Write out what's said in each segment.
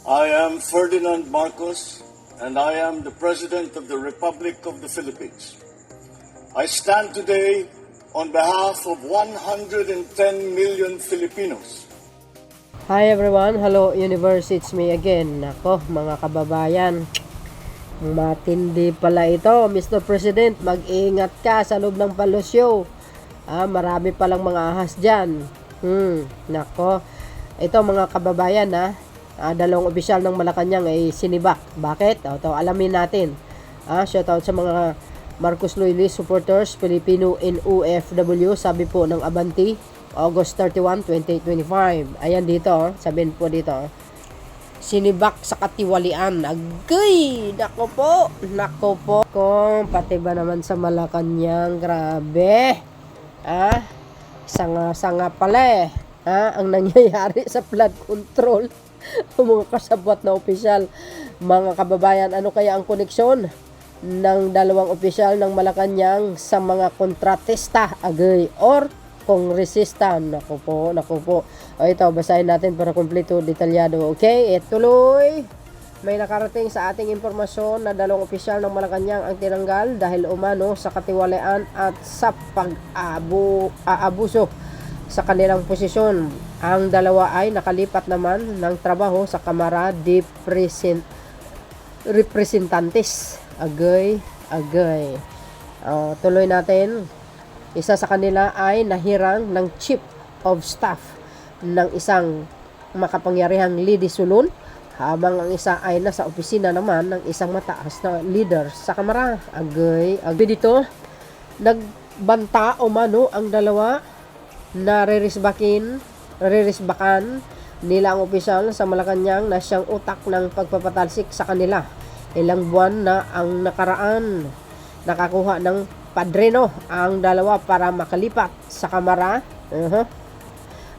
I am Ferdinand Marcos, and I am the President of the Republic of the Philippines. I stand today on behalf of 110 million Filipinos. Hi everyone, hello universe, it's me again. Nako mga kababayan, matindi pala ito, Mr. President. Mag-ingat ka sa loob ng palusyo. Marami palang mga ahas dyan. Nako, ito mga kababayan dalawang opisyal ng Malacanang ay sinibak. Bakit? Ito, alamin natin. Shoutout sa mga Marcos Loyalist supporters, Filipino in OFW, sabi po ng Abanti, August 31, 2025. Ayan dito, sabihin po dito. Sinibak sa katiwalian. Agay! Nako po. Pati ba naman sa Malacanang, grabe. Sanga-sanga pala ang nangyayari sa flood control. Mga kasabwat na opisyal. Mga kababayan, ano kaya ang koneksyon ng dalawang opisyal ng Malacanang sa mga kontratista, agay, or kongresista? Naku po. O ito, basahin natin para kumpleto, detalyado. Okay, tuloy. May nakarating sa ating impormasyon na dalawang opisyal ng Malacanang ang tinanggal dahil umano sa katiwalaan at sa pag-aabuso sa kanilang posisyon. Ang dalawa ay nakalipat naman ng trabaho sa Kamara de Representantes. Agay. Tuloy natin. Isa sa kanila ay nahirang ng Chief of Staff ng isang makapangyarihang Lidi Sulon, habang ang isa ay nasa opisina naman ng isang mataas na leader sa Kamara. Agay. Dito, nagbanta umano ang dalawa na rerisbakan nila ang opisyal sa Malacanang na siyang utak ng pagpapatalsik sa kanila. Ilang buwan na ang nakaraan, nakakuha ng padrino ang dalawa para makalipat sa Kamara.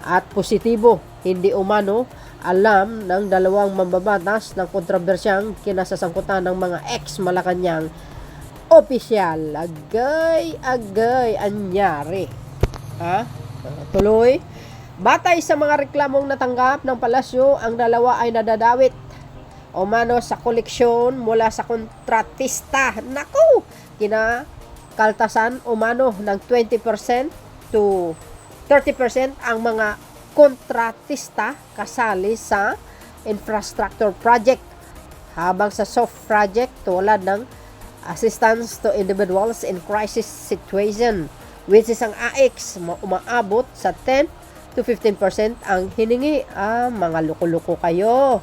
At positibo, hindi umano alam ng dalawang mambabatas ng kontrobersyang kinasasangkutan ng mga ex-Malacanang opisyal. Agay, anyari. Tuloy. Batay sa mga reklamong natanggap ng palasyo, ang dalawa ay nadadawit umano sa koleksyon mula sa kontratista. Naku! Kinakaltasan umano ng 20% to 30% ang mga kontratista kasali sa infrastructure project, habang sa soft project tulad ng assistance to individuals in crisis situation, which is ang AX, umaabot sa 10 to 15% ang hiningi. Mga loko-loko kayo.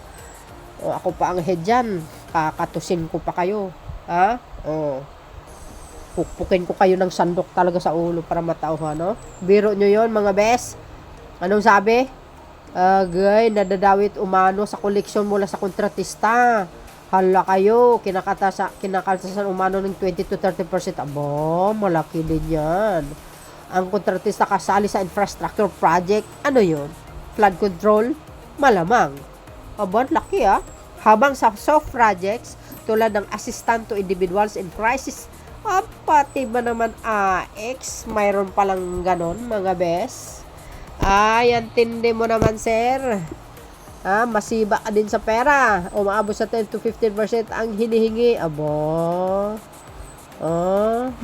Ako pa ang head dyan. Kakatusin ko pa kayo. Pukpukin ko kayo ng sandok talaga sa ulo para matauhan, no? Biro nyo yon mga bes. Anong sabi? Agay, nadadawit umano sa koleksyon mula sa kontratista. Hala kayo, kinakaltasan umano ng 20 to 30%. Aba, malaki din yan. Ang kontratista kasali sa infrastructure project, ano yun? Flood control? Malamang. Aba, laki Habang sa soft projects, tulad ng assistant to individuals in crisis, pati ba naman AX, mayroon palang ganon, mga bes? Yan, tindi mo naman, sir. Masiba ka din sa pera. Umaabot sa 10 to 15% ang hinihingi. Aba.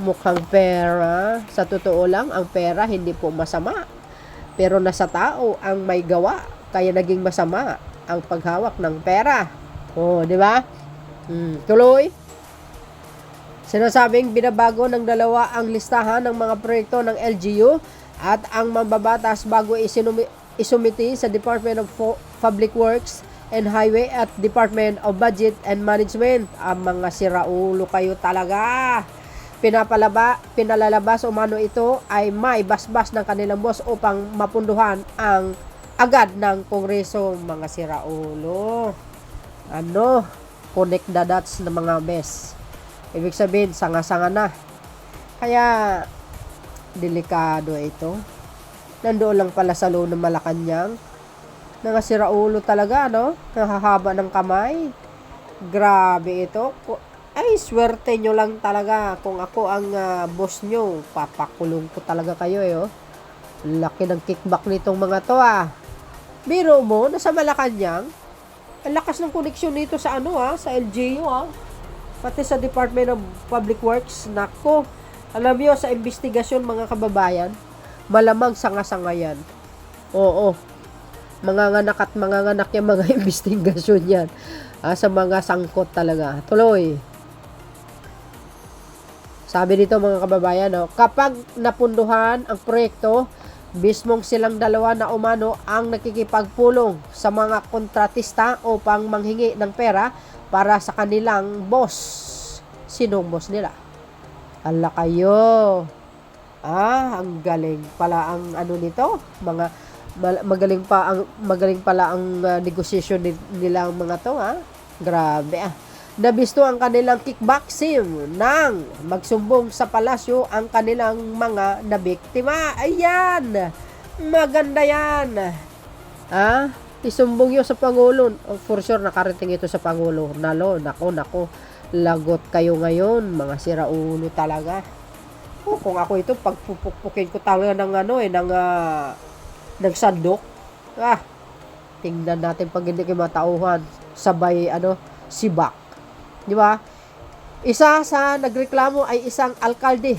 Mukhang pera. Sa totoo lang, ang pera hindi po masama. Pero nasa tao ang may gawa, kaya naging masama ang paghawak ng pera. Di ba? Tuloy. Sinasabing binabago ng dalawa ang listahan ng mga proyekto ng LGU at ang mambabatas bago isumiti sa Department of Public Works and Highway at Department of Budget and Management. Ang mga siraulo kayo talaga. Pinalalabas umano ito ay may basbas ng kanilang boss upang mapunduhan ang agad ng Kongreso. Mga siraulo. Connect the dots ng mga bes. Ibig sabihin, sanga-sanga na. Kaya, delikado ito. Nandoon lang pala sa loob ng Malacanang. Nangasiraulo talaga, Nakahaba ng kamay. Grabe ito. Ay, swerte nyo lang talaga. Kung ako ang boss nyo, papakulong ko talaga kayo, Laki ng kickback nitong mga to, Biro mo, nasa Malacanang, Ang lakas ng koneksyon nito sa sa LGU pati sa Department of Public Works. Nako, alam niyo sa investigasyon mga kababayan, malamang sanga-sanga yan. Oo, manganganak at manganganak yung mga investigasyon yan sa mga sangkot talaga. Tuloy. Sabi dito mga kababayan, kapag napunduhan ang proyekto, mismong silang dalawa na umano ang nakikipagpulong sa mga kontratista upang manghingi ng pera para sa kanilang boss. Sinong boss nila? Ala kayo. Ang galing pala ang nito. Magaling pala ang negotiation nila ang mga to, Grabe, Nabisto ang kanilang kickboxing nang magsumbong sa palasyo ang kanilang mga nabiktima. Ayan! Maganda yan! Isumbong yun sa Pangulo. For sure, nakarating ito sa Pangulo. Nako. Lagot kayo ngayon, mga siraulo talaga. Kung ako ito, pagpupukpukin ko talaga ng sandok. Tingnan natin pag hindi kayo matauhan. Sabay, sibak. Di ba? Isa sa nagreklamo ay isang alkalde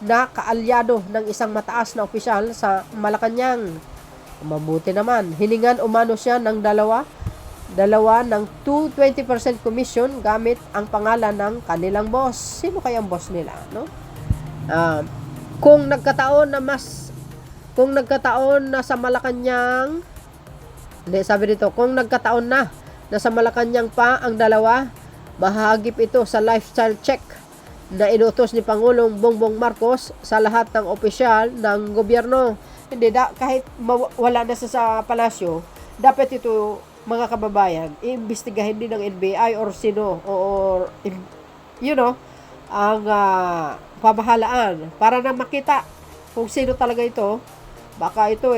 na kaalyado ng isang mataas na opisyal sa Malacanang. Mabuti naman. Hiningan umano siya ng dalawa ng 20% commission gamit ang pangalan ng kanilang boss. Sino kaya ang boss nila, no? Kung nagkataon na sa Malacanang, sabi dito, kung nagkataon na sa Malacanang pa ang dalawa, mahagip ito sa lifestyle check na inutos ni Pangulong Bongbong Marcos sa lahat ng opisyal ng gobyerno. Hindi, kahit wala na sa palasyo, dapat ito, mga kababayan, iimbestigahin din ng NBI or sino, or ang pamahalaan para na makita kung sino talaga ito. Baka ito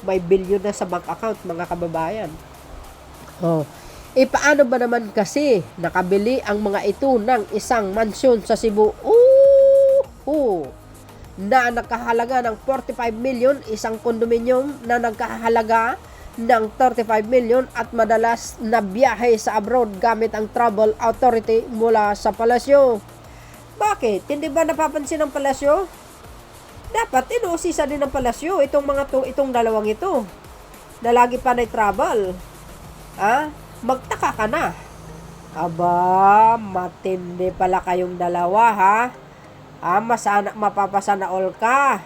may bilyon na sa bank account, mga kababayan. Paano ba naman kasi nakabili ang mga ito ng isang mansyon sa Cebu? Na nakahalaga ng 45 million, isang kondominium na nagkahalaga ng 35 million at madalas na biyahe sa abroad gamit ang travel authority mula sa palasyo. Bakit? Hindi ba napapansin ng palasyo? Dapat inuusisa din ng palasyo itong dalawang ito na lagi pa na travel. Magtaka ka na. Aba, matindi pala kayong dalawa, mapapasana all ka.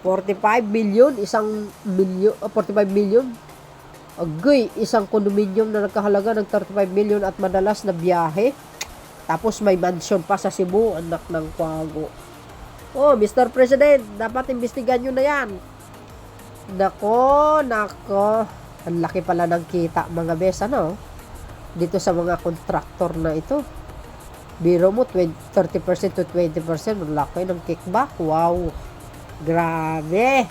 45 million, 45 million. Agay, isang kondominium na nagkahalaga ng 35 million at madalas na biyahe. Tapos may mansion pa sa Cebu, anak ng kwago. Mr. President, dapat imbestigahan nyo na yan. Nako. Ang laki pala ng kita, mga bes, dito sa mga kontraktor na ito. Biro mo, 30% to 20%, ang laki ng kickback. Wow, grabe.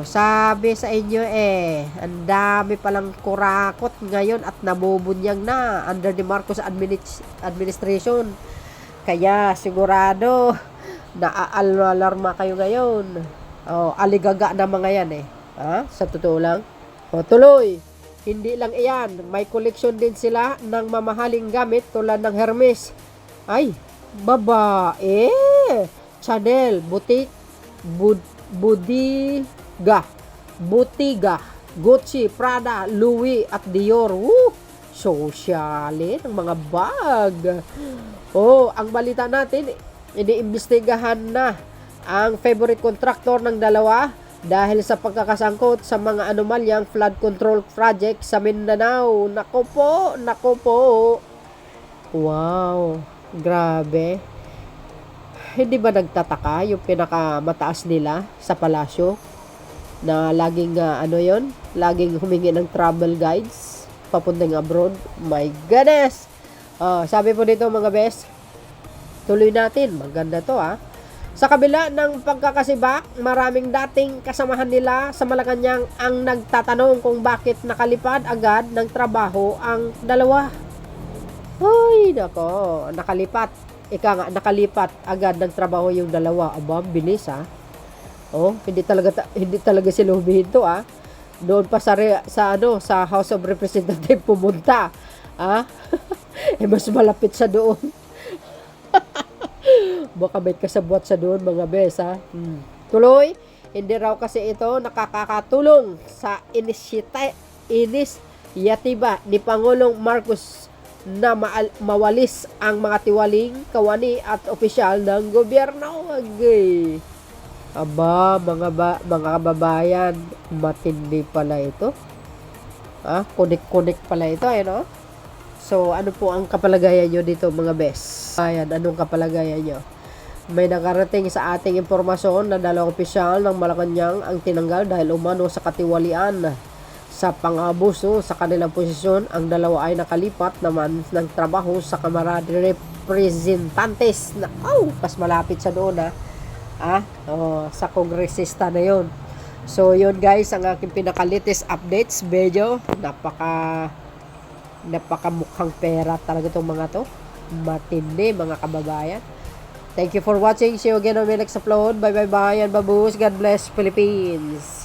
Sabi sa inyo ang dami palang kurakot ngayon at nabubunyag na under the Marcos administration. Kaya sigurado naaalarma kayo ngayon. Aligaga na mga yan sa totoo lang. Tuloy, hindi lang iyan, may collection din sila ng mamahaling gamit tulad ng Hermes. Ay, babae, Chanel, Boutique, Bottega, Gucci, Prada, Louis at Dior. Sosyale ng mga bag. Ang balita natin, iniimbestigahan na ang favorite contractor ng dalawa dahil sa pagkakasangkot sa mga anomalyang flood control project sa Mindanao. Nako po. Wow, grabe. Hindi ba nagtataka yung pinakamataas nila sa palasyo na laging laging humingi ng travel guides papuntang abroad? My goodness. Sabi po dito mga best, tuloy natin. Maganda to Sa kabila ng pagkakasibak, maraming dating kasamahan nila sa Malacanang ang nagtatanong kung bakit nakalipad agad ng trabaho ang dalawa. Ay, nako, nakalipat agad ng trabaho yung dalawa. Aba, bilis hindi talaga sila humihinto doon pa sa House of Representatives pumunta. Ah? Mas malapit sa doon. Baka may kasabwat sa doon, mga bes, ha? Tuloy, hindi raw kasi ito nakakatulong sa inisyatiba ni Pangulong Marcos na mawalis ang mga tiwaling, kawani at opisyal ng gobyerno. Agay. Aba, mga kababayan, matindi pala ito. Kunik-kunik pala ito, no? So, ano po ang kapalagayan nyo dito, mga bes? Ayan, anong kapalagayan nyo? May nakarating sa ating impormasyon na dalawang opisyal ng Malacanang ang tinanggal dahil umano sa katiwalian sa pang-abuso sa kanilang posisyon. Ang dalawa ay nakalipat naman ng trabaho sa Kamara de Representantes na mas malapit sa doon, sa kongresista na yon. So yun guys, ang aking pinaka-latest updates. Medyo napakamukhang pera talaga itong mga to. Matindi, mga kababayan. Thank you for watching. See you again on my next upload. Bye bye bye and babush. God bless Philippines.